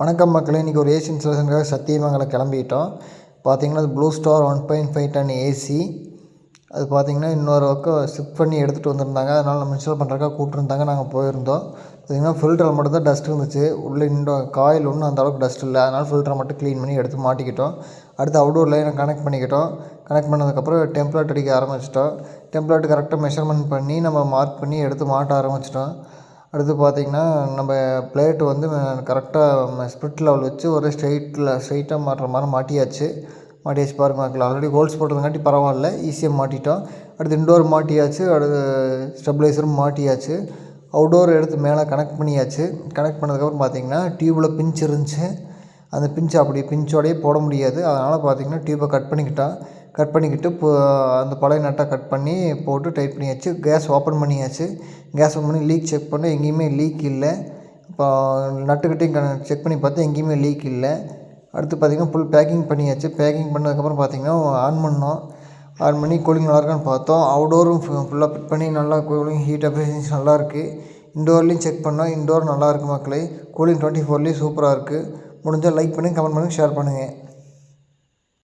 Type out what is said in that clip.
வணக்கம் மக்களே, இன்றைக்கி ஒரு ஏசி இன்ஸ்டாலேஷனுக்காக சத்தியமங்கலம் கிளம்பிட்டோம். பார்த்தீங்கன்னா அது ப்ளூ ஸ்டார் 1.5 டன் ஏசி. அது பார்த்தீங்கன்னா இன்னொரு பக்கம் ஷிஃப்ட் பண்ணி எடுத்துகிட்டு வந்திருந்தாங்க. அதனால் நம்ம இன்ஸ்டால் பண்ணுறதுக்காக கூப்பிட்ருந்தாங்க. நாங்கள் போயிருந்தோம். பார்த்திங்கன்னா ஃபில்டரில் மட்டும் தான் டஸ்ட் இருந்துச்சு. உள்ளே காயில் ஒன்றும் அந்த அளவுக்கு டஸ்ட் இல்லை. அதனால் ஃபில்டரை மட்டும் க்ளீன் பண்ணி எடுத்து மாட்டிக்கிட்டோம். அடுத்து அவுட்டோர் லைனை கனெக்ட் பண்ணிக்கிட்டோம். கனெக்ட் பண்ணதுக்கப்புறம் டெம்ப்ளேட் அடிக்க ஆரம்பிச்சிட்டோம். டெம்ப்ளேட் கரெக்டாக மெஷர்மெண்ட் பண்ணி நம்ம மார்க் பண்ணி எடுத்து மாட்ட ஆரம்பிச்சிட்டோம். அடுத்து பார்த்திங்கன்னா நம்ம பிளேட்டு வந்து கரெக்டாக ஸ்ப்ரிட் லெவல் வச்சு ஒரு ஸ்ட்ரைட்டாக மாட்டுற மாதிரி மாட்டியாச்சு பாருங்க மக்கள். ஆல்ரெடி ஹோல்ஸ் போட்டதுங்காட்டி பரவாயில்ல, ஈஸியாக மாட்டிட்டோம். அடுத்து இன்டோர் மாட்டியாச்சு. அடுத்து ஸ்டெபிளைசரும் மாட்டியாச்சு. அவுட்டோர் எடுத்து மேலே கனெக்ட் பண்ணியாச்சு. கனெக்ட் பண்ணதுக்கப்புறம் பார்த்திங்கன்னா டியூப்பில் பிஞ்ச் இருந்துச்சு. அந்த பிஞ்சோடையே போட முடியாது. அதனால் பார்த்திங்கன்னா டியூப்பை கட் பண்ணிக்கிட்டு அந்த பழைய நட்டை கட் பண்ணி போட்டு டைட் பண்ணியாச்சு. கேஸ் ஓப்பன் பண்ணியாச்சு. கேஸ் ஓப்பன் பண்ணி லீக் செக் பண்ண எங்கேயுமே லீக் இல்லை. இப்போ நட்டுக்கிட்டையும் செக் பண்ணி பார்த்தா எங்கேயுமே லீக் இல்லை. அடுத்து பார்த்திங்கன்னா ஃபுல் பேக்கிங் பண்ணியாச்சு. பேக்கிங் பண்ணதுக்கப்புறம் பார்த்திங்கன்னா ஆன் பண்ணி கூலிங் நல்லா இருக்கான்னு பார்த்தோம். அவுடோரும் ஃபுல்லாக ஃபிட் பண்ணி நல்லா கூலிங் ஹீட் எஃபிஷியன்சி நல்லாயிருக்கு. இன்டோர்லேயும் செக் பண்ணோம். இன்டோர் நல்லாயிருக்கு மக்களே. கூலிங் 24லேயும் சூப்பராக இருக்குது. முடிஞ்சால் லைக் பண்ணுங்கள், கமெண்ட் பண்ணுங்கள், ஷேர் பண்ணுங்கள்.